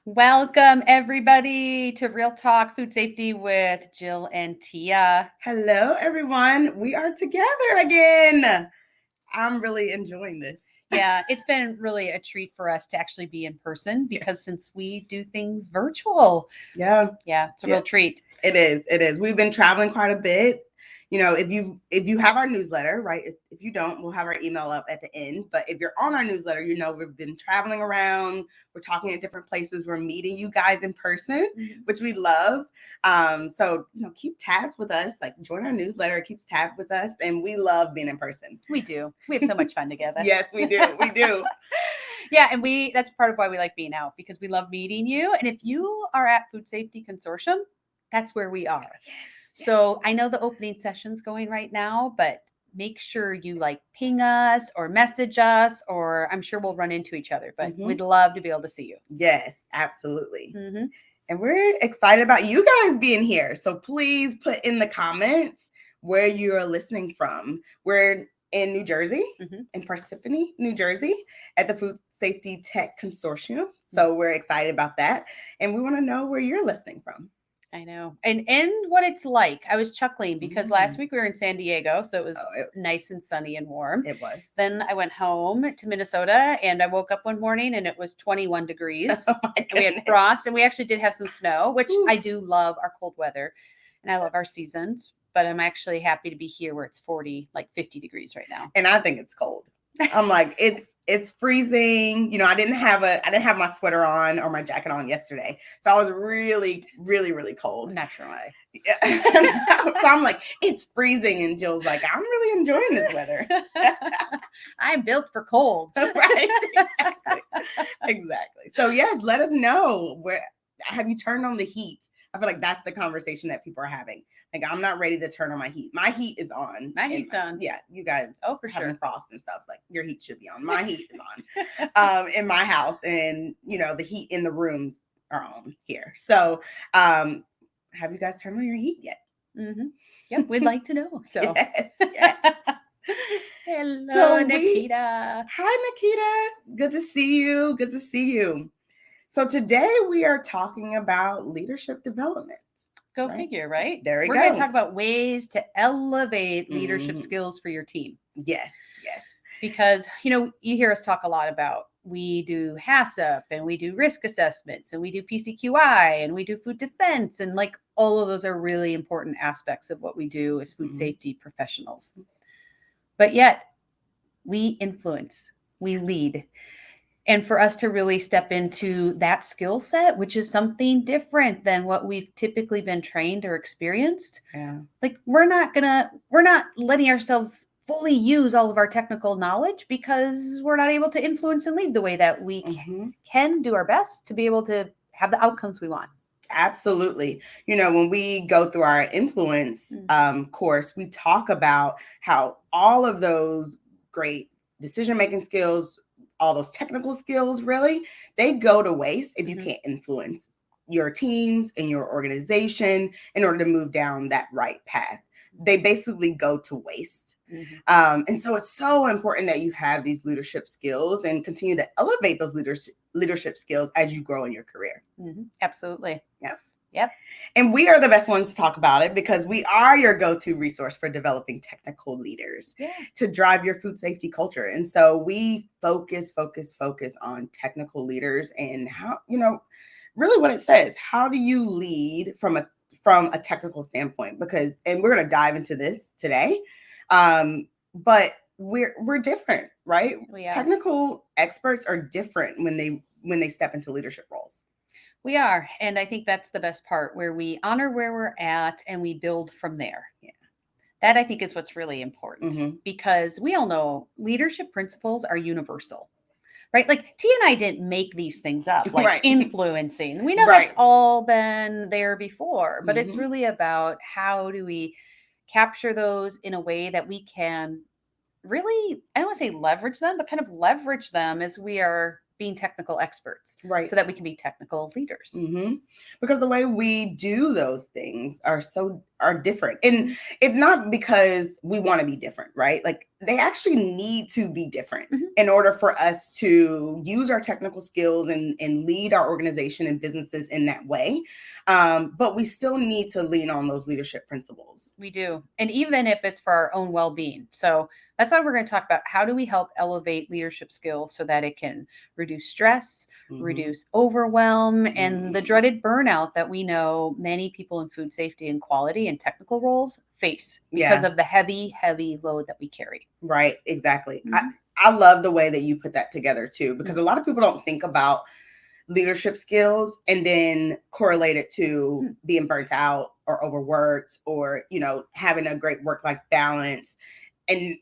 Welcome, everybody, to Real Talk Food Safety with Jill and Tia. Hello, everyone. We are together again. I'm really enjoying this. Yeah, it's been really a treat for us to actually be in person because since we do things virtual, Yeah, it's a real treat. it is. It is. We've been traveling quite a bit. If you have our newsletter, right? If you don't, we'll have our email up at the end. But if you're on our newsletter, we've been traveling around. We're talking at different places. We're meeting you guys in person, which we love. So keep tabs with us. Like join our newsletter. It keeps tabs with us, and we love being in person. We do. We have so much fun together. Yes, we do. We do. Yeah, and that's part of why we like being out because we love meeting you. And if you are at Food Safety Consortium, that's where we are. Yes. So I know the opening session's going right now, but make sure you ping us or message us, or I'm sure we'll run into each other, but we'd love to be able to see you. Yes, absolutely. And we're excited about you guys being here. So please put in the comments where you are listening from. We're in New Jersey, in Parsippany, New Jersey, at the Food Safety Tech Consortium. So we're excited about that. And we want to know where you're listening from. I know. And what it's like. I was chuckling because last week we were in San Diego, so it was nice and sunny and warm. It was. Then I went home to Minnesota and I woke up one morning and it was 21 degrees. Oh my goodness. And we had frost and we actually did have some snow, which I do love our cold weather and I love our seasons, but I'm actually happy to be here where it's 50 degrees right now. And I think it's cold. I'm like, it's freezing. I didn't have my sweater on or my jacket on yesterday. So I was really, really, really cold. I'm not sure why. So I'm like, it's freezing. And Jill's like, I'm really enjoying this weather. I'm built for cold. Right. Exactly. So yes, let us know where have you turned on the heat? I feel like that's the conversation that people are having. Like, I'm not ready to turn on my heat. My heat is on. My heat's on. Yeah, you guys. Oh, for sure. Frost and stuff. Like, your heat should be on. My heat is on. In my house, and the heat in the rooms are on here. So, have you guys turned on your heat yet? Yep, we'd like to know. So, yes. Hello, Nikita. Hi, Nikita. Good to see you. Good to see you. So today we are talking about leadership development. Go figure, right? There we go. We're going to talk about ways to elevate leadership skills for your team. Yes, yes. Because, you hear us talk a lot about we do HACCP and we do risk assessments and we do PCQI and we do food defense. And all of those are really important aspects of what we do as food safety professionals. But yet we influence, we lead. And for us to really step into that skill set, which is something different than what we've typically been trained or experienced. Yeah. We're not letting ourselves fully use all of our technical knowledge because we're not able to influence and lead the way that we can do our best to be able to have the outcomes we want. Absolutely. When we go through our influence course, we talk about how all of those great decision-making skills, all those technical skills, really, they go to waste if you can't influence your teams and your organization in order to move down that right path. They basically go to waste. And so it's so important that you have these leadership skills and continue to elevate those leadership skills as you grow in your career. Absolutely. Yep. And we are the best ones to talk about it because we are your go-to resource for developing technical leaders to drive your food safety culture. And so we focus on technical leaders and how, really what it says. How do you lead from a technical standpoint? And we're going to dive into this today. But we're different, right? We are. Technical experts are different when they step into leadership roles. We are. And I think that's the best part, where we honor where we're at and we build from there. Yeah. That I think is what's really important because we all know leadership principles are universal, right? Tia and I didn't make these things up, influencing. We know that's all been there before, but it's really about how do we capture those in a way that we can really, I don't want to say leverage them, but kind of leverage them as we are being technical experts, so that we can be technical leaders. Because the way we do those things are are different. And it's not because we want to be different, right? Like they actually need to be different in order for us to use our technical skills and lead our organization and businesses in that way. But we still need to lean on those leadership principles. We do. And even if it's for our own well-being. So that's why we're going to talk about how do we help elevate leadership skills so that it can reduce stress, reduce overwhelm, and the dreaded burnout that we know many people in food safety and quality and technical roles face because of the heavy load that we carry. Right. Exactly. I love the way that you put that together too, because a lot of people don't think about leadership skills and then correlate it to being burnt out or overworked or, having a great work-life balance. And,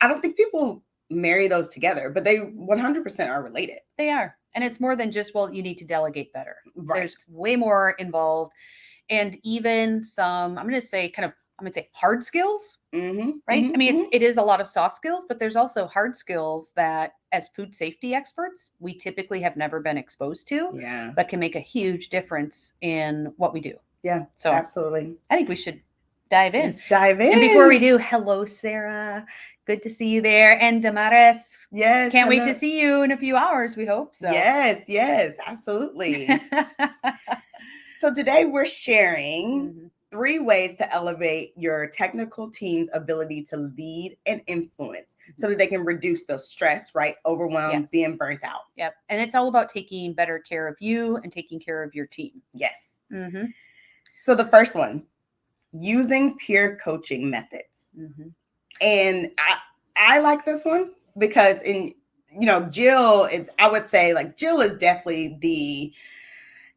I don't think people marry those togetger, but they 100% are related. They are. And it's more than just, well, you need to delegate better. Right. There's way more involved. And even some, I'm going to say hard skills, right? I mean, it is a lot of soft skills, but there's also hard skills that as food safety experts, we typically have never been exposed to, but can make a huge difference in what we do. Yeah, so absolutely. I think we should dive in. Let's dive in. And before we do, hello, Sarah. Good to see you there. And Damaris. Yes. Can't wait to see you in a few hours, we hope. So Yes, absolutely. So today we're sharing 3 ways to elevate your technical team's ability to lead and influence so that they can reduce the stress, right? Overwhelmed, being burnt out. Yep. And it's all about taking better care of you and taking care of your team. Yes. So the first one, using peer coaching methods. And I like this one because Jill, I would say like Jill is definitely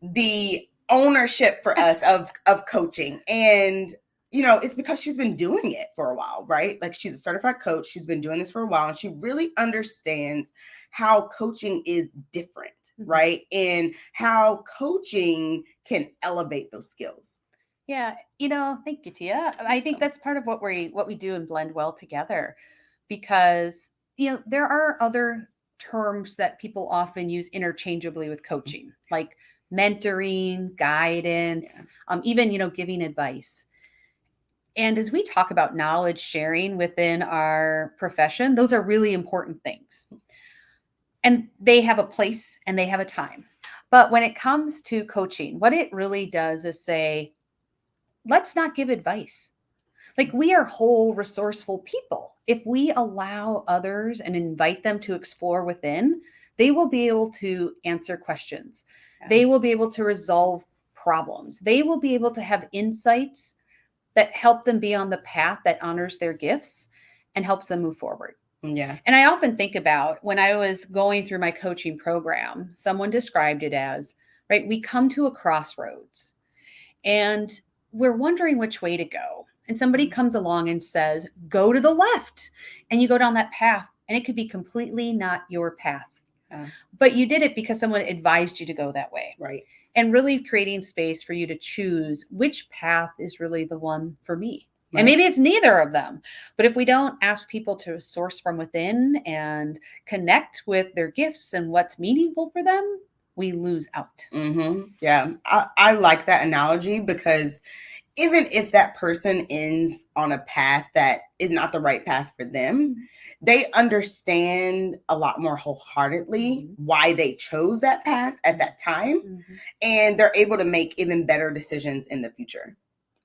the ownership for us of coaching. And, it's because she's been doing it for a while, right? Like she's a certified coach. She's been doing this for a while and she really understands how coaching is different, right? And how coaching can elevate those skills. Yeah. Thank you, Tia. I think that's part of what we do and blend well together because, there are other terms that people often use interchangeably with coaching, like mentoring, guidance, even, giving advice. And as we talk about knowledge sharing within our profession, those are really important things. And they have a place and they have a time. But when it comes to coaching, what it really does is say, let's not give advice. Like we are whole, resourceful people. If we allow others and invite them to explore within, they will be able to answer questions. They will be able to resolve problems. They will be able to have insights that help them be on the path that honors their gifts and helps them move forward. Yeah. And I often think about when I was going through my coaching program, someone described it as, right, we come to a crossroads and we're wondering which way to go. And somebody comes along and says, go to the left. And you go down that path and it could be completely not your path. But you did it because someone advised you to go that way. Right. And really creating space for you to choose which path is really the one for me. Right. And maybe it's neither of them. But if we don't ask people to source from within and connect with their gifts and what's meaningful for them, we lose out. Yeah. I like that analogy because even if that person ends on a path that is not the right path for them, they understand a lot more wholeheartedly why they chose that path at that time. And they're able to make even better decisions in the future.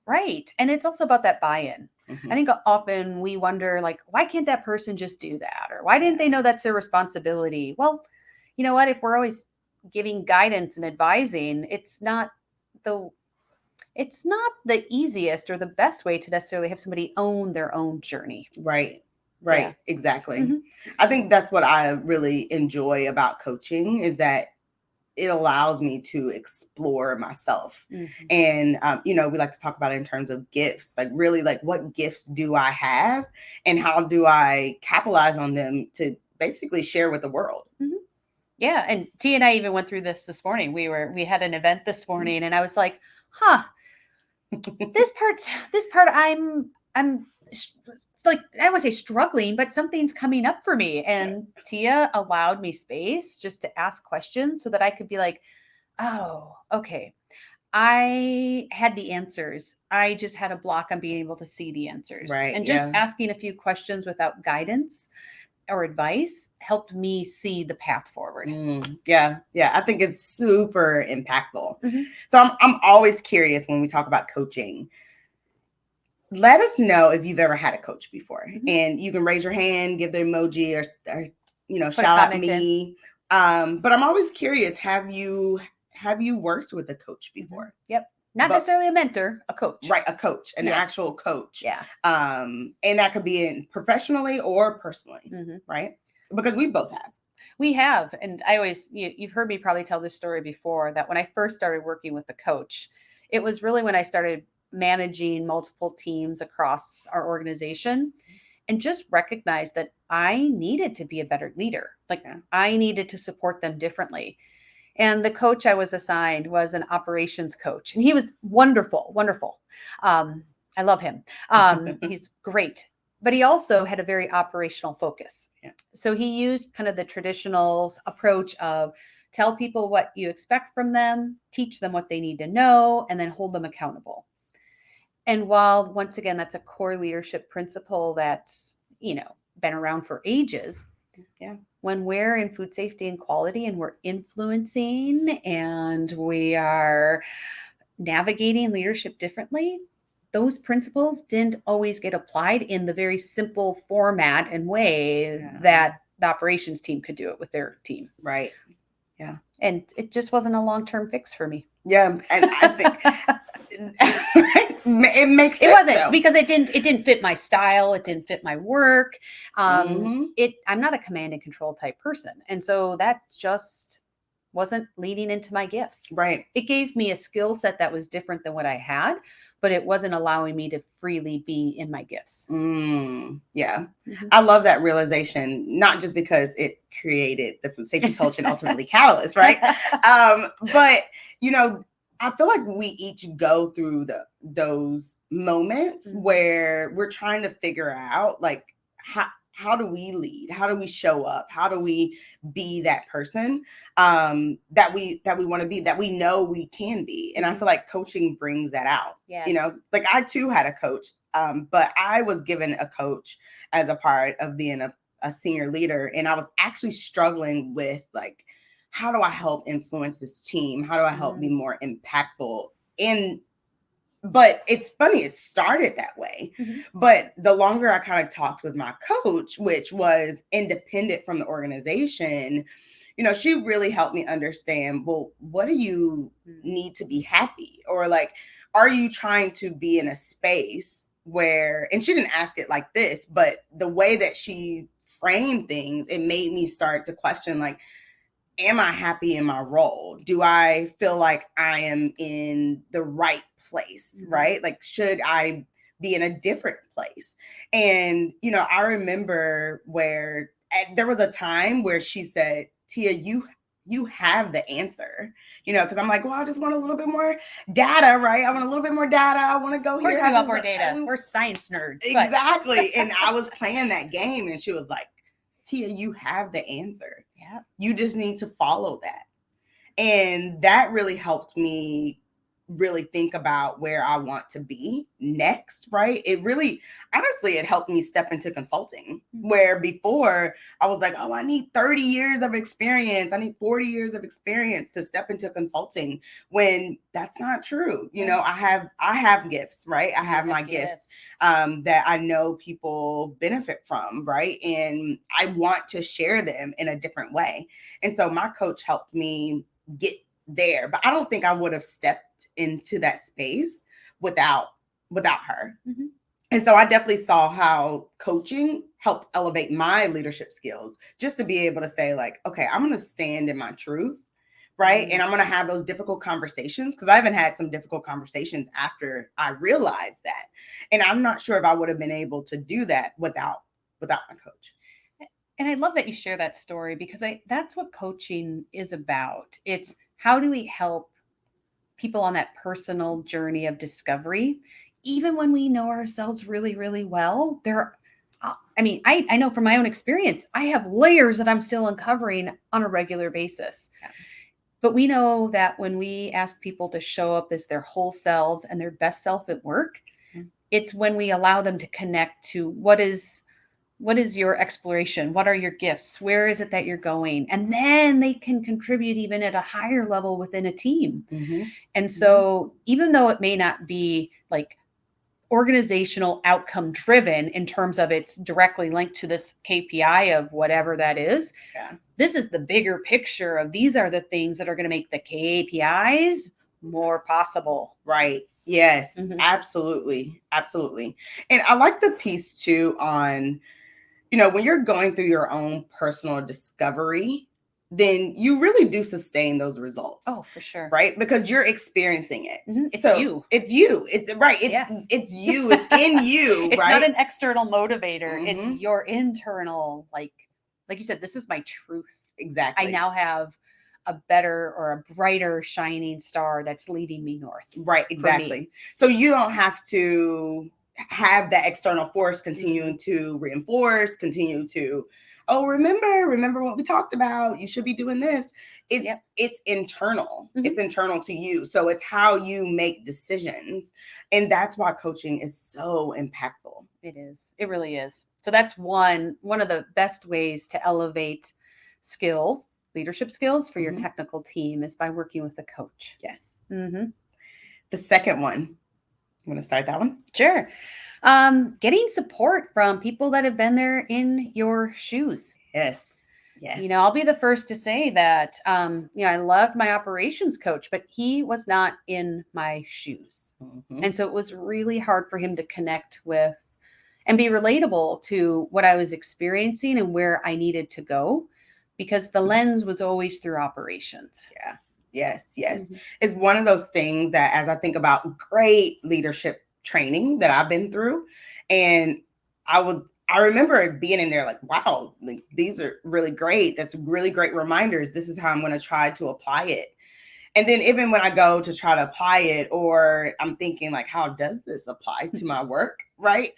Right. And it's also about that buy-in. I think often we wonder, like, why can't that person just do that? Or why didn't they know that's their responsibility? Well, you know what? If we're always giving guidance and advising, it's not the easiest or the best way to necessarily have somebody own their own journey. Right. Yeah. Exactly. I think that's what I really enjoy about coaching is that it allows me to explore myself. And, we like to talk about it in terms of gifts, like really like what gifts do I have and how do I capitalize on them to basically share with the world? Yeah. And T and I even went through this morning. We had an event this morning and I was like, this part I'm like, I would say struggling, but something's coming up for me. And Tia allowed me space just to ask questions so that I could be like, oh, okay. I had the answers. I just had a block on being able to see the answers. Right. And just Yeah. asking a few questions without guidance or advice helped me see the path forward. Yeah. I think it's super impactful. Mhm. So I'm always curious when we talk about coaching. Let us know if you've ever had a coach before, and you can raise your hand, give the emoji, or Put a shout out comment in. me. But I'm always curious: have you worked with a coach before? Yep. Not necessarily a mentor, a coach. Right, a coach, an Yes. actual coach. Yeah. And that could be in professionally or personally, right? Because we both have. We have. And I always, you've heard me probably tell this story before, that when I first started working with a coach, it was really when I started managing multiple teams across our organization and just recognized that I needed to be a better leader. Like I needed to support them differently. And the coach I was assigned was an operations coach, and he was wonderful, wonderful. I love him. He's great, but he also had a very operational focus. Yeah. So he used kind of the traditional approach of tell people what you expect from them, teach them what they need to know, and then hold them accountable. And while, once again, that's a core leadership principle that's, been around for ages. Yeah. When we're in food safety and quality and we're influencing and we are navigating leadership differently, those principles didn't always get applied in the very simple format and way that the operations team could do it with their team. Right. Yeah. And it just wasn't a long-term fix for me. Yeah. And I think it makes sense. It wasn't though. because it didn't fit my style. It didn't fit my work. I'm not a command and control type person. And so that just wasn't leading into my gifts. Right. It gave me a skill set that was different than what I had, but it wasn't allowing me to freely be in my gifts. Yeah. I love that realization, not just because it created the food safety culture and ultimately Catalyst, right? But, I feel like we each go through those moments where we're trying to figure out, like, how do we lead? How do we show up? How do we be that person that we want to be, that we know we can be? And I feel like coaching brings that out. Yes. Like I too had a coach, but I was given a coach as a part of being a senior leader, and I was actually struggling with, like, how do I help influence this team? How do I help be more impactful? But it's funny, it started that way. But the longer I kind of talked with my coach, which was independent from the organization, she really helped me understand, well, what do you need to be happy? Or, like, are you trying to be in a space where, and she didn't ask it like this, but the way that she framed things, it made me start to question, like, am I happy in my role? Do I feel like I am in the right place, right? Like, should I be in a different place? And, I remember where there was a time where she said, Tia, you have the answer, because I'm like, well, I just want a little bit more data, right? I want a little bit more data. I want to go here. Of course we want more data. We're science nerds. Exactly. And I was playing that game, and she was like, Tia, you have the answer. Yeah. You just need to follow that. And that really helped me really think about where I want to be next, right? It really, honestly, it helped me step into consulting, where before I was like, oh, I need 30 years of experience. I need 40 years of experience to step into consulting, when that's not true. I have gifts, right? I have my gifts that I know people benefit from, right? And I want to share them in a different way. And so my coach helped me get there, but I don't think I would have stepped into that space without her. And so I definitely saw how coaching helped elevate my leadership skills, just to be able to say, like, okay, I'm going to stand in my truth, right? And I'm going to have those difficult conversations, because I even had some difficult conversations after I realized that. And I'm not sure if I would have been able to do that without my coach. And I love that you share that story, because that's what coaching is about. It's how do we help people on that personal journey of discovery, even when we know ourselves really, really well. I know from my own experience, I have layers that I'm still uncovering on a regular basis. But we know that when we ask people to show up as their whole selves and their best self at work, Mm. it's when we allow them to connect to what is your exploration? What are your gifts? Where is it that you're going? And then they can contribute even at a higher level within a team. Mhm. And so, even though it may not be like organizational outcome driven in terms of it's directly linked to this KPI of whatever that is, Yeah. this is the bigger picture of these are the things that are going to make the KPIs more possible. Right. Yes, Mhm. absolutely. Absolutely. And I like the piece too on, when you're going through your own personal discovery, then you really do sustain those results. Oh, for sure. Right? Because you're experiencing it. It's So you. it's you. It's right. Yes. It's you. It's in you. It's not Right. an external motivator. It's Mhm. your internal, like you said, this is my truth. Exactly. I now have a better or a brighter shining star that's leading me north. Right, exactly. So you don't have to have that external force continuing to reinforce, continue to, oh, remember what we talked about. You should be doing this. It's internal. Mhm. It's internal to you. So it's how you make decisions. And that's why coaching is so impactful. It is. It really is. So that's one of the best ways to elevate skills, leadership skills for your Mhm. technical team is by working with a coach. Yes. Mm-hmm. The second one, you want to start that one? Sure. Getting support from people that have been there in your shoes. Yes. Yes. I'll be the first to say that, I loved my operations coach, but he was not in my shoes. Mhm. And so it was really hard for him to connect with and be relatable to what I was experiencing and where I needed to go because the lens was always through operations. Yeah. Yes. Mhm. It's one of those things that as I think about great leadership training that I've been through, and I remember being in there like, wow, like, these are really great. That's really great reminders. This is how I'm going to try to apply it. And then even when I go to try to apply it, or I'm thinking like, how does this apply to my work? Right.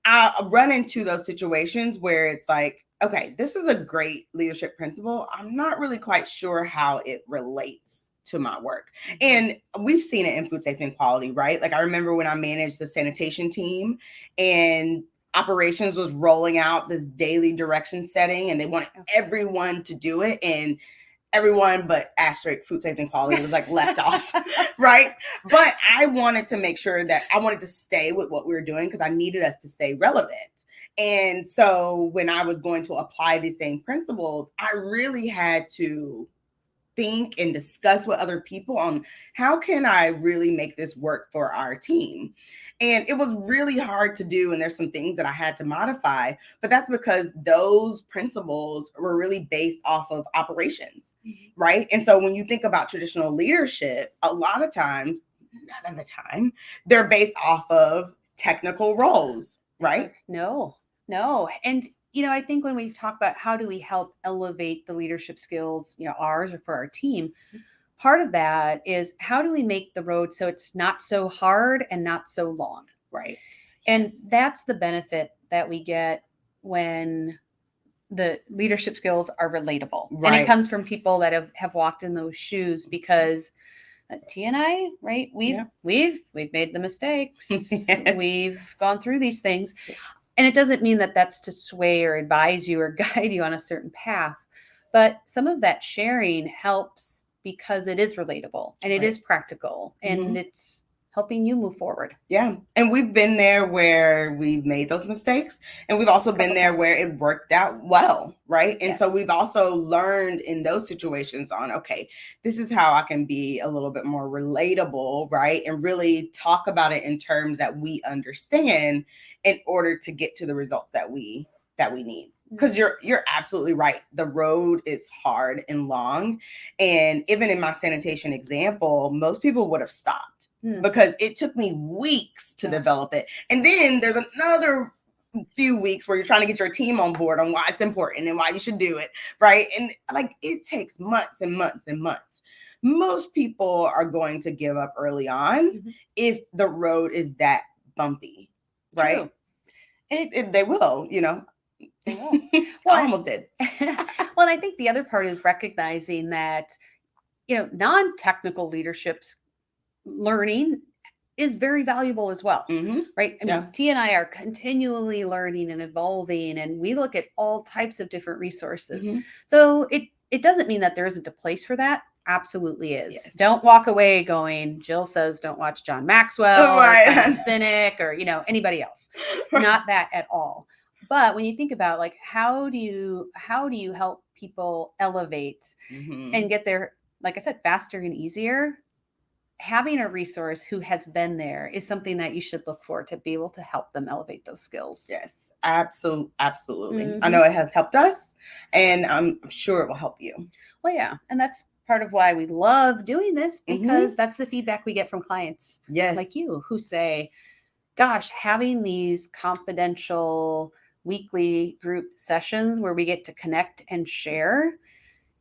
I run into those situations where it's like, okay, this is a great leadership principle. I'm not really quite sure how it relates to my work. And we've seen it in food safety and quality, right? Like I remember when I managed the sanitation team and operations was rolling out this daily direction setting and they wanted everyone to do it. And everyone but asterisk food safety and quality was like left off, right? But I wanted to make sure that I wanted to stay with what we were doing because I needed us to stay relevant. And so when I was going to apply these same principles, I really had to think and discuss with other people on how can I really make this work for our team. And it was really hard to do. And there's some things that I had to modify, but that's because those principles were really based off of operations, right? And so when you think about traditional leadership, a lot of times, none of the time, they're based off of technical roles, right? No. And I think when we talk about how do we help elevate the leadership skills, ours or for our team, part of that is how do we make the road so it's not so hard and not so long? Right. And Yes. that's the benefit that we get when the leadership skills are relatable. And it comes Right. from people that have walked in those shoes because T and I, right? We've made the mistakes. Yes. We've gone through these things. And it doesn't mean that that's to sway or advise you or guide you on a certain path, but some of that sharing helps because it is relatable and it Right. is practical and Mhm. it's helping you move forward. Yeah. And we've been there where we've made those mistakes. And we've also been Couple there times. where it worked out well. Right. And so Yes. we've also learned in those situations on, okay, this is how I can be a little bit more relatable. Right. And really talk about it in terms that we understand in order to get to the results that we need. Because you're absolutely right. The road is hard and long. And even in my sanitation example, most people would have stopped because it took me weeks to develop it. And then there's another few weeks where you're trying to get your team on board on why it's important and why you should do it, right? And like it takes months and months and months. Most people are going to give up early on if the road is that bumpy, right? They will, They will. I almost did. Well, and I think the other part is recognizing that non-technical leadership's learning is very valuable as well. Mhm. Right? I mean, Yeah. Tia and I are continually learning and evolving, and we look at all types of different resources. Mhm. So it doesn't mean that there isn't a place for that. Absolutely is. Yes. Don't walk away going, Jill says don't watch John Maxwell Right. or Simon Sinek or anybody else. Not that at all. But when you think about like how do you help people elevate Mhm. and get there, like I said, faster and easier, having a resource who has been there is something that you should look for to be able to help them elevate those skills. Yes, absolutely. I Mhm. know it has helped us, and I'm sure it will help you. Well, yeah. And that's part of why we love doing this, Mhm. because that's the feedback we get from clients Yes. like you who say, gosh, having these confidential weekly group sessions where we get to connect and share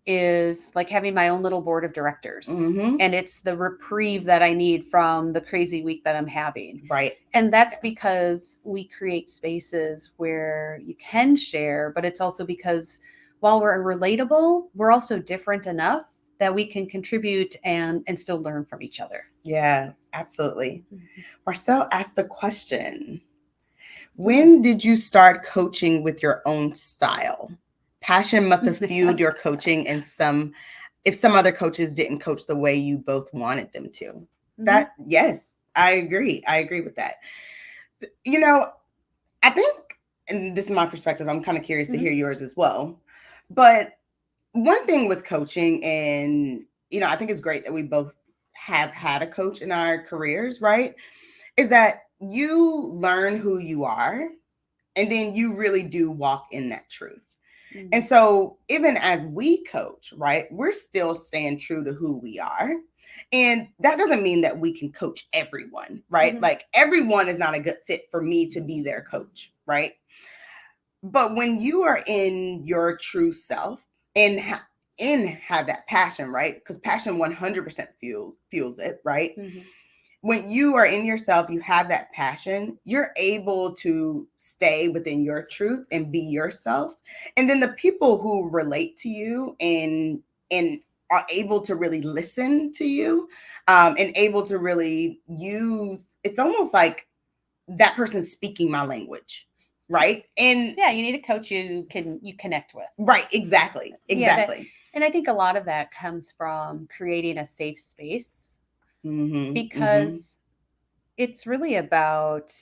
is like having my own little board of directors. Mhm. And it's the reprieve that I need from the crazy week that I'm having. Right. And that's because we create spaces where you can share, but it's also because while we're relatable, we're also different enough that we can contribute and still learn from each other. Yeah, absolutely. Mhm. Marcel asked a question. When did you start coaching with your own style? Passion must have fueled your coaching, and if some other coaches didn't coach the way you both wanted them to. That, yes, I agree. I agree with that. I think, and this is my perspective, I'm kind of curious to hear yours as well. But one thing with coaching, and I think it's great that we both have had a coach in our careers, right? Is that you learn who you are, and then you really do walk in that truth. And so even as we coach, right, we're still staying true to who we are. And that doesn't mean that we can coach everyone, right? Mhm. Like everyone is not a good fit for me to be their coach, right? But when you are in your true self and have that passion, right? Because passion 100% fuels it, right? When you are in yourself, you have that passion, you're able to stay within your truth and be yourself. And then the people who relate to you and are able to really listen to you, and able to really use, it's almost like that person speaking my language, right? And Yeah, you need a coach you connect with. right, exactly. Yeah, and I think a lot of that comes from creating a safe space, because it's really about,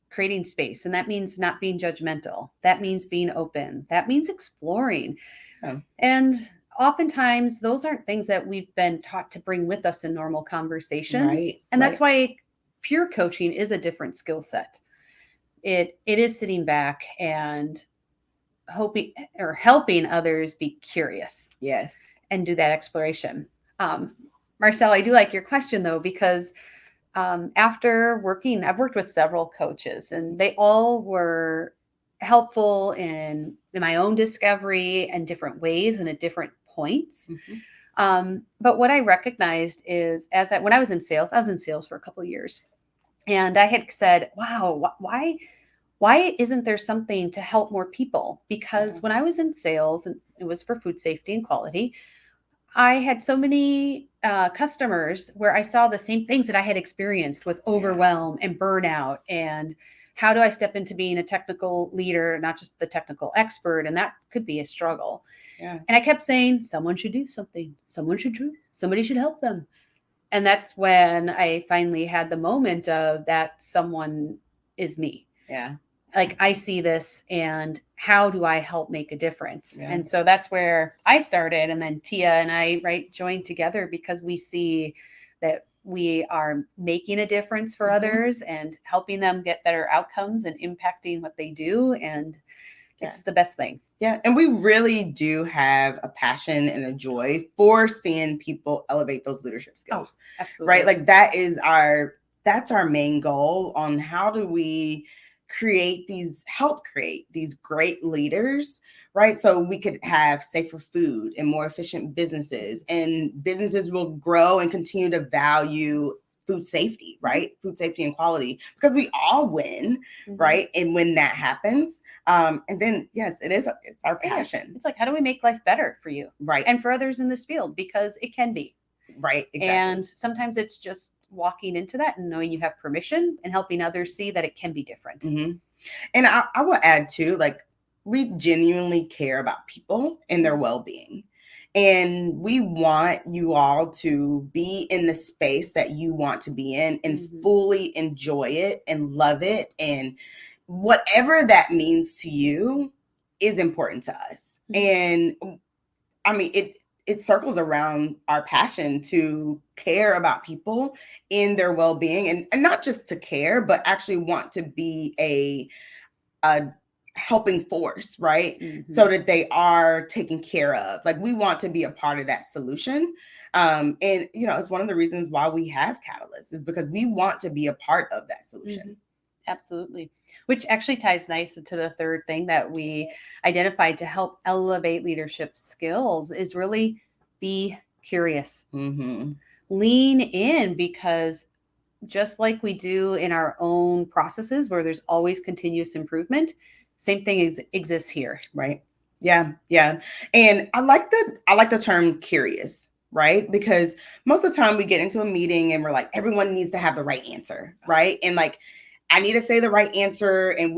creating space. And that means not being judgmental. That means being open. That means exploring. Yeah. And oftentimes those aren't things that we've been taught to bring with us in normal conversation. Right. And that's why pure coaching is a different skill set. It is sitting back and helping others be curious. Yes. And do that exploration. Marcel, I do like your question though, because after I've worked with several coaches, and they all were helpful in my own discovery and different ways and at different points. But what I recognized is when I was in sales for a couple of years, and I had said, wow, why isn't there something to help more people? Because when I was in sales, and it was for food safety and quality, I had so many customers where I saw the same things that I had experienced with overwhelm and burnout. And how do I step into being a technical leader, not just the technical expert? And that could be a struggle. Yeah. And I kept saying, someone should do something. Somebody should help them. And that's when I finally had the moment of that someone is me. Yeah. Like, I see this, and how do I help make a difference? Yeah. And so that's where I started. And then Tia and I joined together because we see that we are making a difference for others and helping them get better outcomes and impacting what they do. And it's the best thing. Yeah. And we really do have a passion and a joy for seeing people elevate those leadership skills. Oh, absolutely. Right. Like that's our main goal on how do we help create these great leaders, right? So we could have safer food and more efficient businesses, and businesses will grow and continue to value food safety, right? Food safety and quality, because we all win, right? And when that happens, And then, yes, it's our passion. It's like, how do we make life better for you Right. and for others in this field? Because it can be. Right. Exactly. And sometimes it's just walking into that and knowing you have permission and helping others see that it can be different. Mm-hmm. And I will add too, like, we genuinely care about people and their well-being. And we want you all to be in the space that you want to be in and fully enjoy it and love it. And whatever that means to you is important to us. And I mean, it circles around our passion to care about people in their well-being, and not just to care, but actually want to be a helping force, right? So that they are taken care of. Like, we want to be a part of that solution. And it's one of the reasons why we have Catalyst, is because we want to be a part of that solution. Absolutely. Which actually ties nice to the third thing that we identified to help elevate leadership skills is really be curious. Lean in, because just like we do in our own processes where there's always continuous improvement, same thing exists here. Right. Yeah. Yeah. And I like the term curious, right? Because most of the time we get into a meeting and we're like, everyone needs to have the right answer, right? And like, I need to say the right answer. And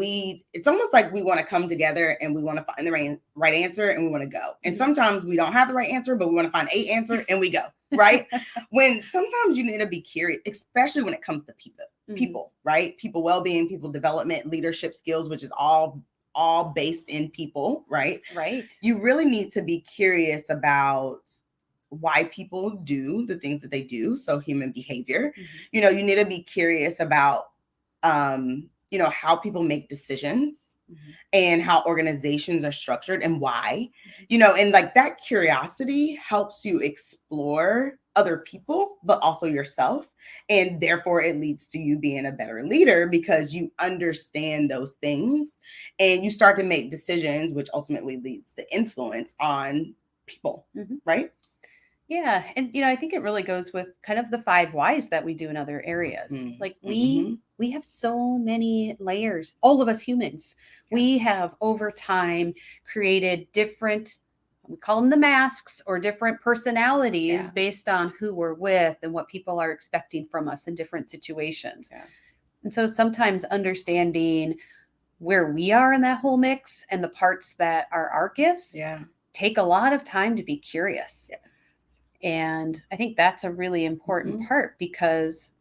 it's almost like we want to come together and we want to find the right answer and we want to go. And sometimes we don't have the right answer, but we want to find a answer and we go, right? When sometimes you need to be curious, especially when it comes to people, right? People well-being, people development, leadership skills, which is all based in people, right? Right. You really need to be curious about why people do the things that they do. So human behavior, you need to be curious about how people make decisions and how organizations are structured and why, and like that curiosity helps you explore other people, but also yourself. And therefore it leads to you being a better leader because you understand those things and you start to make decisions, which ultimately leads to influence on people, right? Yeah. And, I think it really goes with kind of the 5 whys that we do in other areas. Like we have so many layers, all of us humans. We have over time created different, we call them the masks, or different personalities based on who we're with and what people are expecting from us in different situations. And so sometimes understanding where we are in that whole mix and the parts that are our gifts take a lot of time to be curious. And I think that's a really important part because,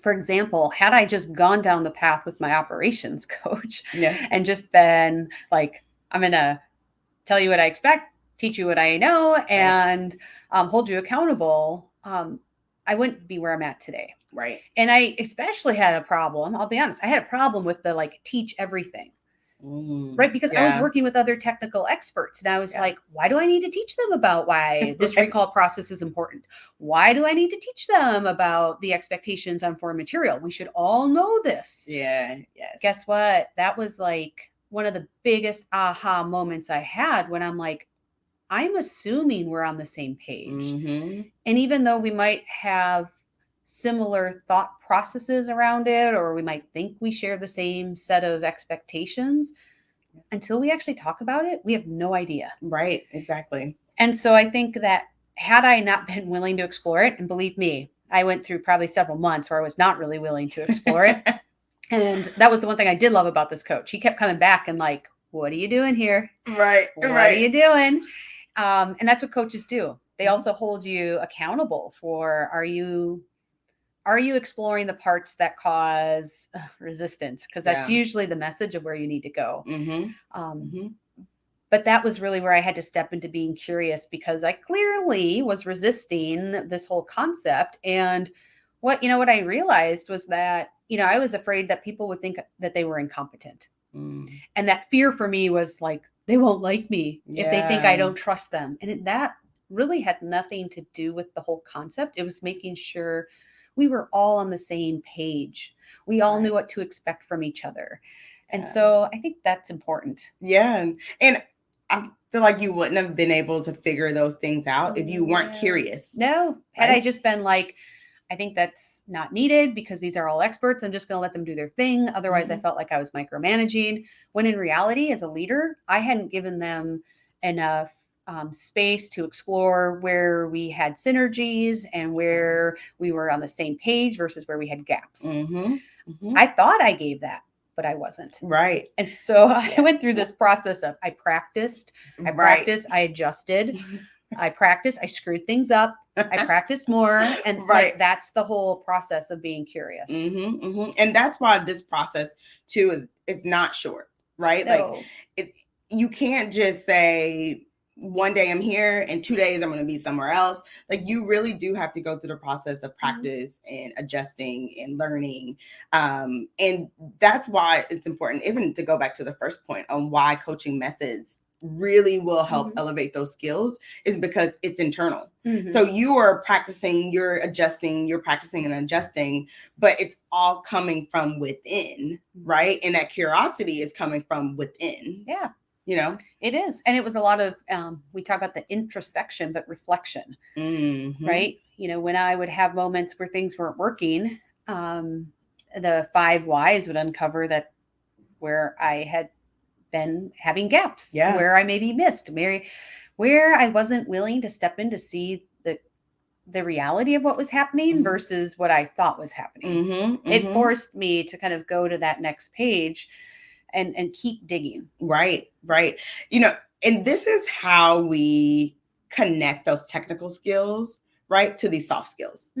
for example, had I just gone down the path with my operations coach and just been like, I'm going to tell you what I expect, teach you what I know, and hold you accountable, I wouldn't be where I'm at today. Right. And I especially had a problem, I'll be honest, I had a problem with the like teach everything. Right. Because I was working with other technical experts and I was like, why do I need to teach them about why this recall process is important? Why do I need to teach them about the expectations on foreign material? We should all know this. Yeah. Yes. Guess what? That was like one of the biggest aha moments I had when I'm like, I'm assuming we're on the same page. And even though we might have similar thought processes around it, or we might think we share the same set of expectations, until we actually talk about it, we have no idea. Right, exactly. And so I think that had I not been willing to explore it, and believe me, I went through probably several months where I was not really willing to explore it. And that was the one thing I did love about this coach. He kept coming back and like, what are you doing here? Right. What are you doing? And that's what coaches do. They also hold you accountable for, are you exploring the parts that cause resistance? Because that's usually the message of where you need to go. But that was really where I had to step into being curious because I clearly was resisting this whole concept. And what I realized was that, I was afraid that people would think that they were incompetent. And that fear for me was like, they won't like me if they think I don't trust them. And that really had nothing to do with the whole concept. It was making sure we were all on the same page. We all knew what to expect from each other. And so I think that's important. Yeah. And I feel like you wouldn't have been able to figure those things out if you weren't curious. No. Had I just been like, I think that's not needed because these are all experts. I'm just going to let them do their thing. Otherwise, I felt like I was micromanaging. When in reality, as a leader, I hadn't given them enough space to explore where we had synergies and where we were on the same page versus where we had gaps. I thought I gave that, but I wasn't. Right. And so I went through this process of I practiced, I adjusted, I practiced, I screwed things up, I practiced more. And like, that's the whole process of being curious. And that's why this process too is not short, right? No. Like you can't just say, one day I'm here and 2 days I'm going to be somewhere else. Like you really do have to go through the process of practice and adjusting and learning. And that's why it's important, even to go back to the first point on why coaching methods really will help elevate those skills, is because it's internal. So you are practicing, you're adjusting, you're practicing and adjusting, but it's all coming from within, right? And that curiosity is coming from within. Yeah. You know, it is. And it was a lot of, we talk about the introspection, but reflection, right? You know, when I would have moments where things weren't working, the 5 whys would uncover that where I had been having gaps, where I maybe missed, where I wasn't willing to step in to see the reality of what was happening versus what I thought was happening. It forced me to kind of go to that next page and keep digging. Right. You know, and this is how we connect those technical skills, right, to these soft skills,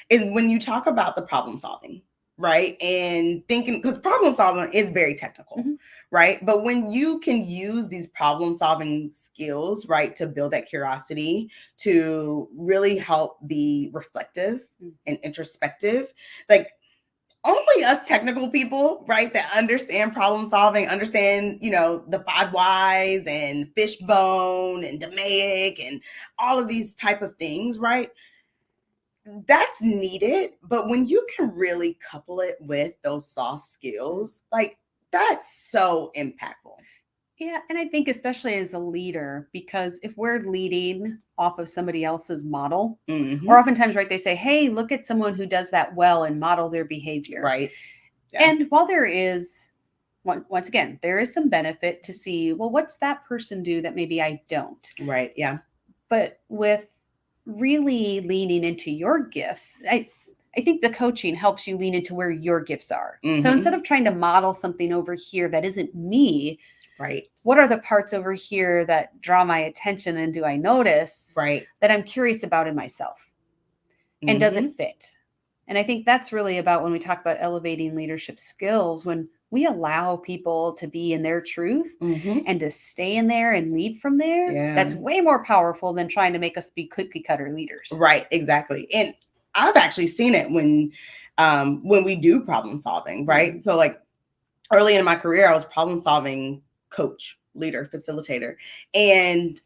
is when you talk about the problem solving, right? And thinking, because problem solving is very technical, right? But when you can use these problem solving skills, right, to build that curiosity, to really help be reflective and introspective, like, only us technical people, right, that understand problem solving, understand, you know, the 5 whys and fishbone and DMAIC and all of these type of things, right? That's needed. But when you can really couple it with those soft skills, like that's so impactful. Yeah. And I think especially as a leader, because if we're leading off of somebody else's model, or oftentimes, right, they say, hey, look at someone who does that well and model their behavior. Right. Yeah. And while there is, once again, there is some benefit to see, well, what's that person do that maybe I don't? Right. Yeah. But with really leaning into your gifts, I think the coaching helps you lean into where your gifts are. So instead of trying to model something over here that isn't me, right, what are the parts over here that draw my attention and do I notice that I'm curious about in myself? And does it fit? And I think that's really about when we talk about elevating leadership skills, when we allow people to be in their truth and to stay in there and lead from there, that's way more powerful than trying to make us be cookie cutter leaders. Right, exactly. And I've actually seen it when we do problem solving, right? So like early in my career, I was problem solving coach, leader, facilitator. And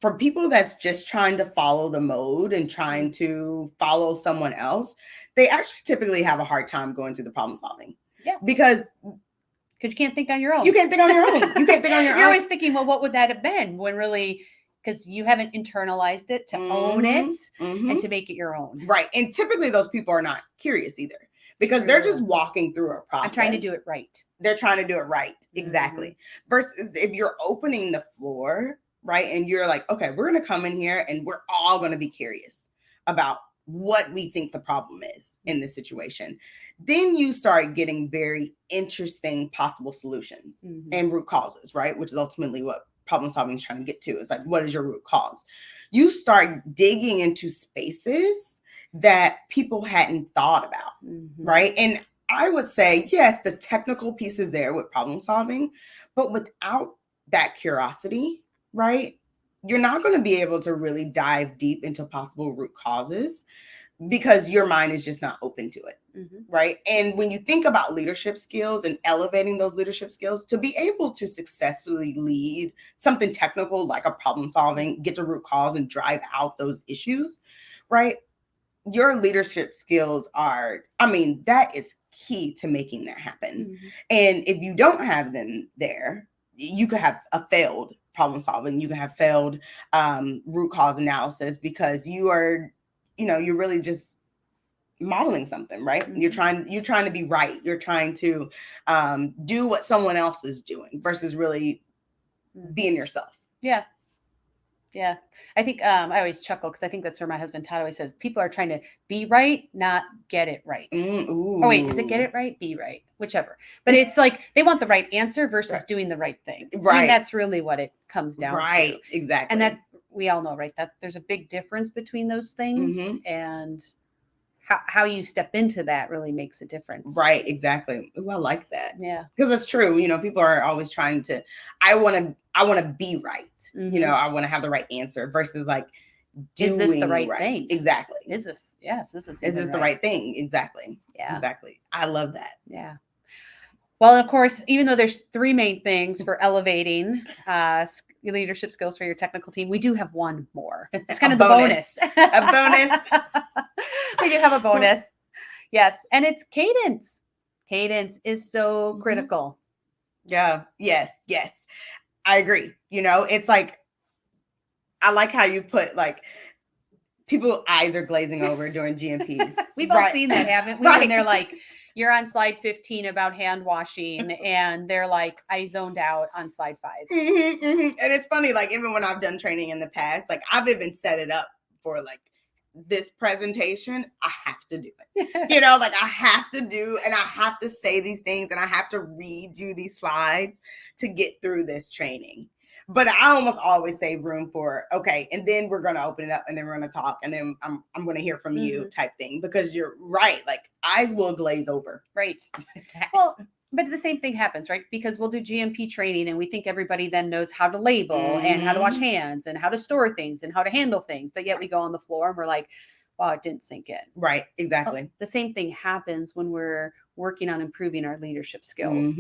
for people that's just trying to follow the mode and trying to follow someone else, they actually typically have a hard time going through the problem solving. Yes. Because you can't think on your own. You can't think on your own. You can't think on your own. You're always thinking, well, what would that have been? When really, because you haven't internalized it to own it and to make it your own. Right. And typically those people are not curious either, because they're just walking through a process. I'm trying to do it right. They're trying to do it right. Exactly. Versus if you're opening the floor, right, and you're like, okay, we're going to come in here and we're all going to be curious about what we think the problem is in this situation. Then you start getting very interesting possible solutions and root causes, right? Which is ultimately what problem solving is trying to get to. It's like, what is your root cause? You start digging into spaces that people hadn't thought about, right? And I would say, yes, the technical piece is there with problem solving, but without that curiosity, right, you're not going to be able to really dive deep into possible root causes because your mind is just not open to it, right? And when you think about leadership skills and elevating those leadership skills, to be able to successfully lead something technical like a problem solving, get to root cause and drive out those issues, right? Your leadership skills are, I mean, that is key to making that happen. And if you don't have them there, you could have a failed problem solving. You can have failed root cause analysis because you are, you know, you're really just modeling something, right? Mm-hmm. You're trying to be right. You're trying to do what someone else is doing versus really being yourself. Yeah. Yeah. I think I always chuckle because I think that's where my husband Todd always says people are trying to be right, not get it right. Oh, wait, is it get it right? Be right, whichever. But it's like they want the right answer versus doing the right thing. Right. I mean, that's really what it comes down to. Right, exactly. And that we all know, right, that there's a big difference between those things, and how you step into that really makes a difference. Right, exactly. Ooh, I like that. Yeah. Because it's true. You know, people are always trying to, I want to be right. You know, I want to have the right answer versus like, is this the right thing? Exactly. Is this the right thing? Exactly. Yeah. Exactly. I love that. Yeah. Well, of course, even though there's 3 main things for elevating leadership skills for your technical team, we do have one more. It's kind of the bonus. A bonus. We do have a bonus. Yes. And it's cadence. Cadence is so critical. Yeah. Yes. I agree. You know, it's like, I like how you put like, people's eyes are glazing over during GMPs. We've all seen that, haven't we? When they're like, you're on slide 15 about hand washing, and they're like, I zoned out on slide 5. And it's funny, like, even when I've done training in the past, like, I've even set it up for like this presentation. I have to do it. You know, like, I have to do, and I have to say these things, and I have to read you these slides to get through this training. But I almost always save room for, okay, and then we're going to open it up, and then we're going to talk, and then I'm going to hear from you type thing, because you're right. Like, eyes will glaze over. Right. Well, but the same thing happens, right? Because we'll do GMP training and we think everybody then knows how to label and how to wash hands and how to store things and how to handle things. But yet we go on the floor and we're like, wow, it didn't sink in. Right. Exactly. Well, the same thing happens when we're working on improving our leadership skills,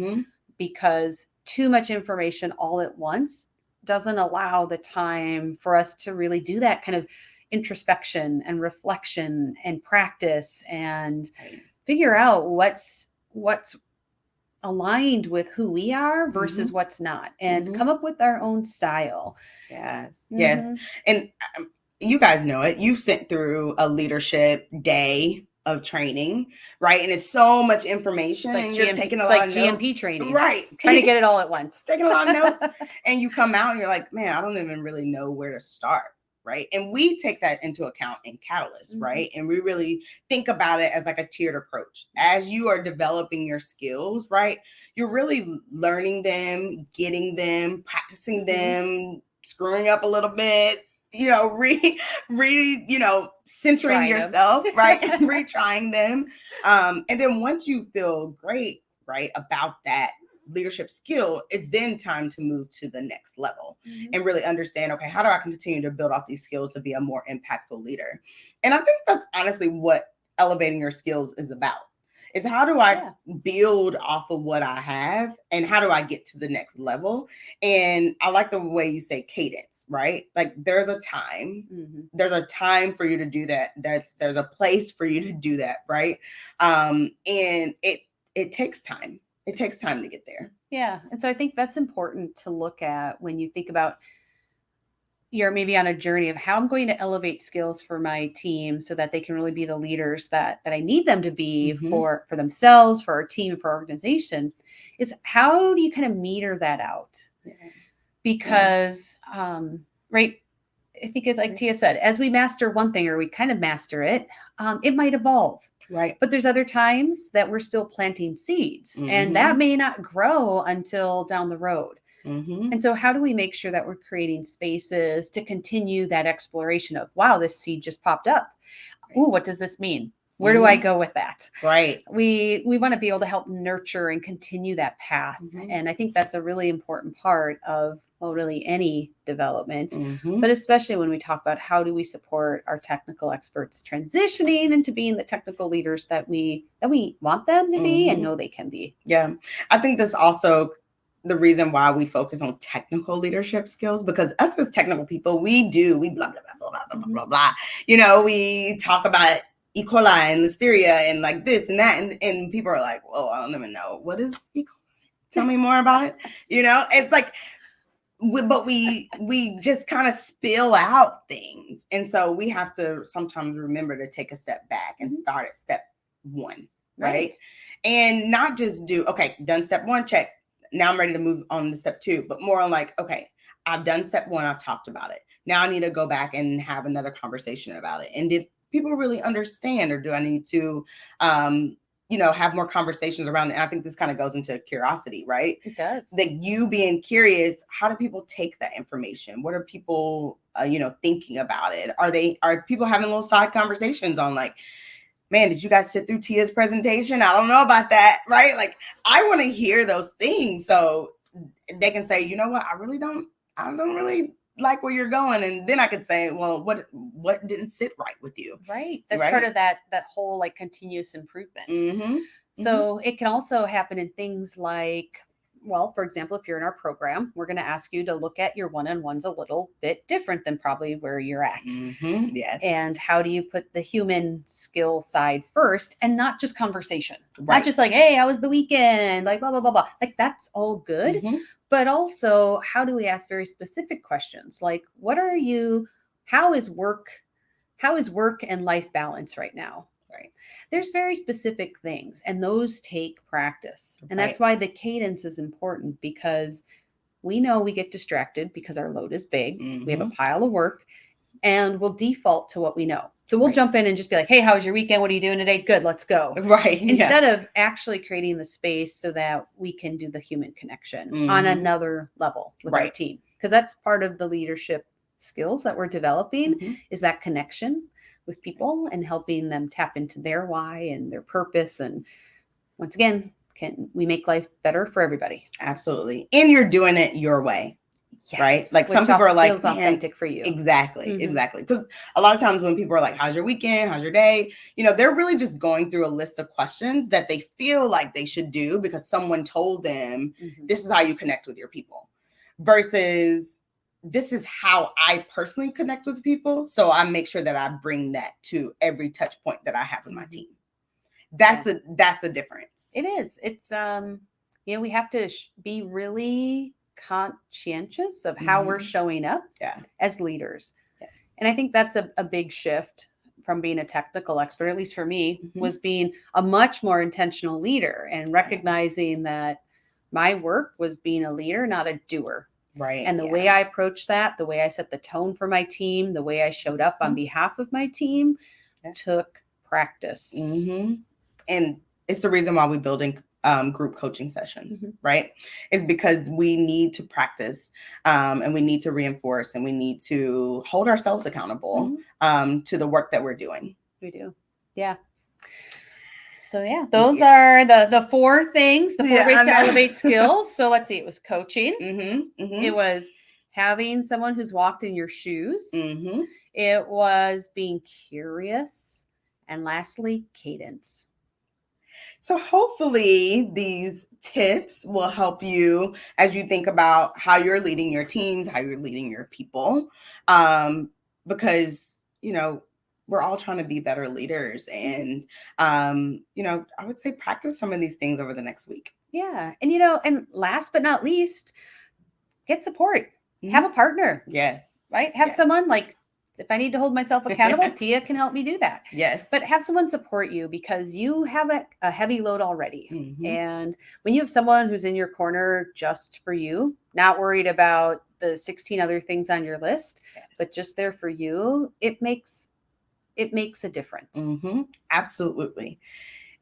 because too much information all at once doesn't allow the time for us to really do that kind of introspection and reflection and practice and figure out what's aligned with who we are versus what's not, and come up with our own style. Yes. And you guys know it. You've sent through a leadership day of training, right? And it's so much information, like and you're taking a lot of notes. GMP training, right? Trying to get it all at once, taking a lot of notes, and you come out and you're like, man, I don't even really know where to start, right? And we take that into account in Catalyst, right? And we really think about it as like a tiered approach. As you are developing your skills, right, you're really learning them, getting them, practicing them, screwing up a little bit, you know, you know, centering yourself, right? Retrying them. And then once you feel great, right, about that leadership skill, it's then time to move to the next level and really understand, okay, how do I continue to build off these skills to be a more impactful leader? And I think that's honestly what elevating your skills is about. Is how do I build off of what I have, and how do I get to the next level? And I like the way you say cadence, right? Like, there's a time, there's a time for you to do that. There's a place for you to do that, right? And it takes time. It takes time to get there. Yeah. And so I think that's important to look at when you think about you're maybe on a journey of how I'm going to elevate skills for my team so that they can really be the leaders that I need them to be for themselves, for our team, for our organization, is how do you kind of meter that out? Because, right, I think it's like Tia said, as we master one thing or we kind of master it, it might evolve. Right. But there's other times that we're still planting seeds and that may not grow until down the road. And so how do we make sure that we're creating spaces to continue that exploration of, wow, this seed just popped up. Ooh, what does this mean? Where do I go with that? Right. We want to be able to help nurture and continue that path. And I think that's a really important part of, well, really any development, but especially when we talk about how do we support our technical experts transitioning into being the technical leaders that we want them to be and know they can be. Yeah. I think this also the reason why we focus on technical leadership skills, because us as technical people, we blah, blah, blah, blah, blah, blah, blah. You know, we talk about E. coli and Listeria and like this and that. And people are like, well, I don't even know. What is E. coli? Tell me more about it. You know, it's like, but we just kind of spill out things, and so we have to sometimes remember to take a step back and start at step one, right? And not just do, okay, done step one, check, now I'm ready to move on to step two, but more on like, okay, I've done step one, I've talked about it, now I need to go back and have another conversation about it. And did people really understand, or do I need to have more conversations around it? And I think this kind of goes into curiosity, right? It does. That you being curious, how do people take that information? What are people, thinking about it? Are people having little side conversations on like, man, did you guys sit through Tia's presentation? I don't know about that, right? Like, I want to hear those things so they can say, you know what, I don't really like where you're going. And then I could say, well, what didn't sit right with you? Right. That's part of that whole like continuous improvement. Mm-hmm. So it can also happen in things like, well, for example, if you're in our program, we're going to ask you to look at your one-on-ones a little bit different than probably where you're at. Mm-hmm. Yes. And how do you put the human skill side first and not just conversation? Right. Not just like, hey, how was the weekend? Like, blah, blah, blah, blah. Like, that's all good. Mm-hmm. But also, how do we ask very specific questions? Like, how is work and life balance right now? Right. There's very specific things, and those take practice. And that's why the cadence is important, because we know we get distracted because our load is big. Mm-hmm. We have a pile of work, and we'll default to what we know. So we'll jump in and just be like, hey, how was your weekend? What are you doing today? Good, let's go. Right. Instead of actually creating the space so that we can do the human connection on another level with our team. Because that's part of the leadership skills that we're developing, is that connection with people and helping them tap into their why and their purpose. And once again, can we make life better for everybody? Absolutely. And you're doing it your way. Yes. Right? Like, some people are like, feels authentic for you. Exactly. Exactly. Because a lot of times when people are like, how's your weekend? How's your day? They're really just going through a list of questions that they feel like they should do because someone told them this is how you connect with your people, versus this is how I personally connect with people. So I make sure that I bring that to every touch point that I have with my team. That's a difference. It is. It's, we have to be really conscientious of how we're showing up as leaders. Yes. And I think that's a big shift from being a technical expert, at least for me, was being a much more intentional leader and recognizing that my work was being a leader, not a doer. Right. And the way I approached that, the way I set the tone for my team, the way I showed up on behalf of my team took practice. And it's the reason why we're building group coaching sessions, right? It's because we need to practice and we need to reinforce and we need to hold ourselves accountable to the work that we're doing. We do. Yeah. So those are the four things, the four ways to elevate skills. So let's see, it was coaching. It was having someone who's walked in your shoes. It was being curious. And lastly, cadence. So hopefully these tips will help you as you think about how you're leading your teams, how you're leading your people, because, we're all trying to be better leaders. And, I would say practice some of these things over the next week. Yeah. And, and last but not least, get support. Have a partner. Yes. Right? Have someone like, if I need to hold myself accountable, Tia can help me do that. Yes. But have someone support you because you have a heavy load already. And when you have someone who's in your corner just for you, not worried about the 16 other things on your list, but just there for you, it makes a difference. Absolutely.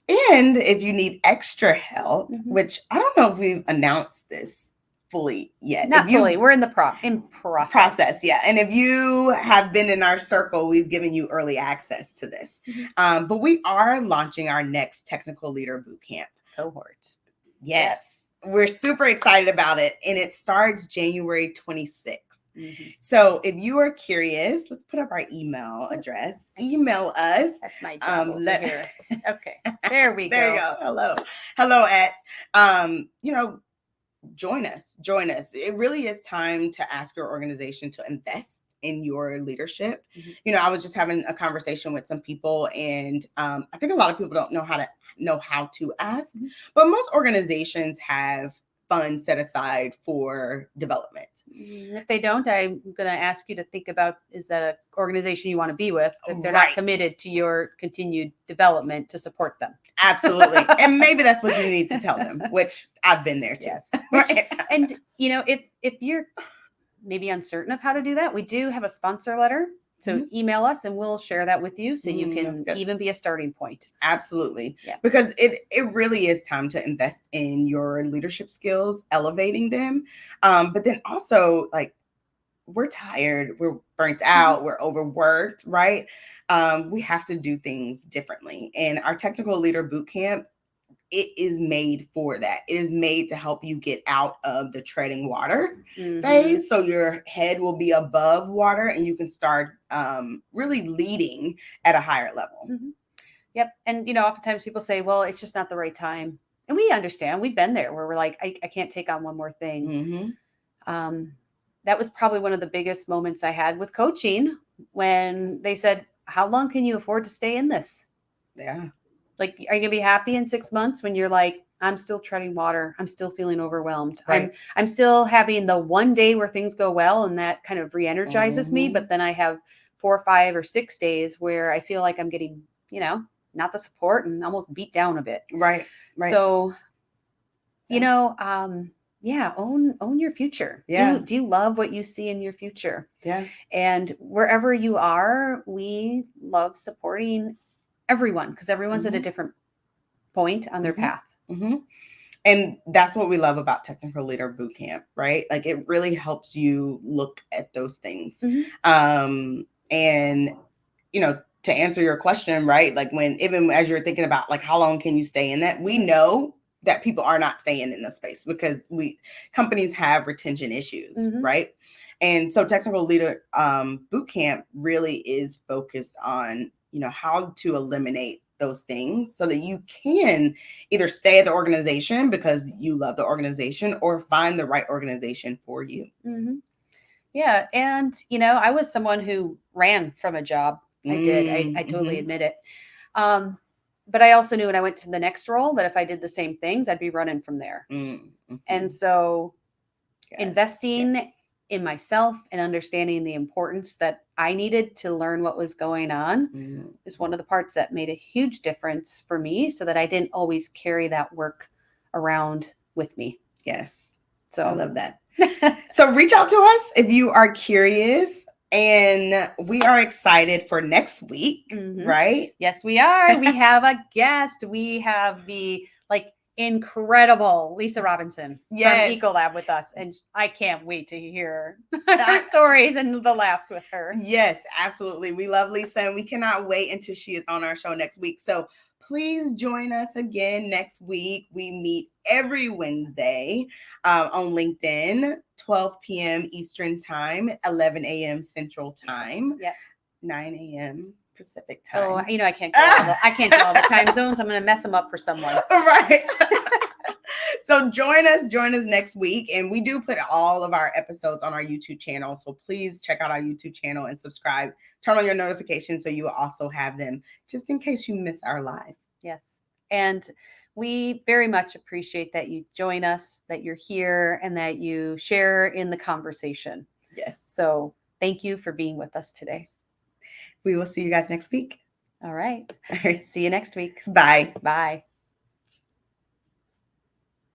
And if you need extra help, which I don't know if we've announced this fully yet. Not fully. We're in the process. Yeah. And if you have been in our circle, we've given you early access to this. But we are launching our next Technical Leader Bootcamp cohort. Yes. We're super excited about it. And it starts January 26th. So if you are curious, let's put up our email address. Email us. That's my job over here. Okay. There we go. There you go. Hello at, join us. It really is time to ask your organization to invest in your leadership. I was just having a conversation with some people, and I think a lot of people don't know how to ask, but most organizations have funds set aside for development. If they don't, I'm going to ask you to think about, is that an organization you want to be with if they're Right. not committed to your continued development to support them? Absolutely. And maybe that's what you need to tell them, which I've been there too. Yes. Right. And, you know, if you're maybe uncertain of how to do that, we do have a sponsor letter. So email us and we'll share that with you so you can even be a starting point. Absolutely. Yeah. Because it really is time to invest in your leadership skills, elevating them. But then also, like, we're tired, we're burnt out, we're overworked, right? We have to do things differently. And our technical leader bootcamp, it is made for that. It is made to help you get out of the treading water phase. So your head will be above water and you can start really leading at a higher level. Yep. And, you know, oftentimes people say, well, it's just not the right time. And we understand. We've been there where we're like, I can't take on one more thing. That was probably one of the biggest moments I had with coaching when they said, how long can you afford to stay in this? Yeah. Like, are you gonna be happy in 6 months when you're like, I'm still treading water. I'm still feeling overwhelmed. Right. I'm still having the one day where things go well and that kind of re-energizes me. But then I have 4 or 5 or 6 days where I feel like I'm getting, you know, not the support and almost beat down a bit. Right. Right. So, you know, own your future. Yeah. Do you love what you see in your future? Yeah. And wherever you are, we love supporting everyone because everyone's at a different point on their path. And that's what we love about Technical Leader Bootcamp, right? Like, it really helps you look at those things. And, you know, to answer your question, right? Like, when, even as you're thinking about like, how long can you stay in that? We know that people are not staying in the space because companies have retention issues, right? And so Technical Leader Bootcamp really is focused on, you know, how to eliminate those things so that you can either stay at the organization because you love the organization or find the right organization for you. Yeah. And, you know, I was someone who ran from a job. I did. I totally admit it. But I also knew when I went to the next role that if I did the same things, I'd be running from there. And so investing in myself and understanding the importance that I needed to learn what was going on is one of the parts that made a huge difference for me so that I didn't always carry that work around with me. Yes. So I love that. So reach out to us if you are curious. And we are excited for next week, right? Yes, we are. We have a guest. We have the incredible Lisa Robinson from Ecolab with us. And I can't wait to hear her stories and the laughs with her. Yes, absolutely. We love Lisa and we cannot wait until she is on our show next week. So please join us again next week. We meet every Wednesday on LinkedIn, 12 p.m. Eastern Time, 11 a.m. Central Time, 9 a.m. Pacific Time. Oh, you know, I can't do all the time zones. I'm going to mess them up for someone. Right. So join us next week. And we do put all of our episodes on our YouTube channel. So please check out our YouTube channel and subscribe. Turn on your notifications so you will also have them just in case you miss our live. Yes. And we very much appreciate that you join us, that you're here, and that you share in the conversation. Yes. So thank you for being with us today. We will see you guys next week. All right. See you next week. Bye. Bye.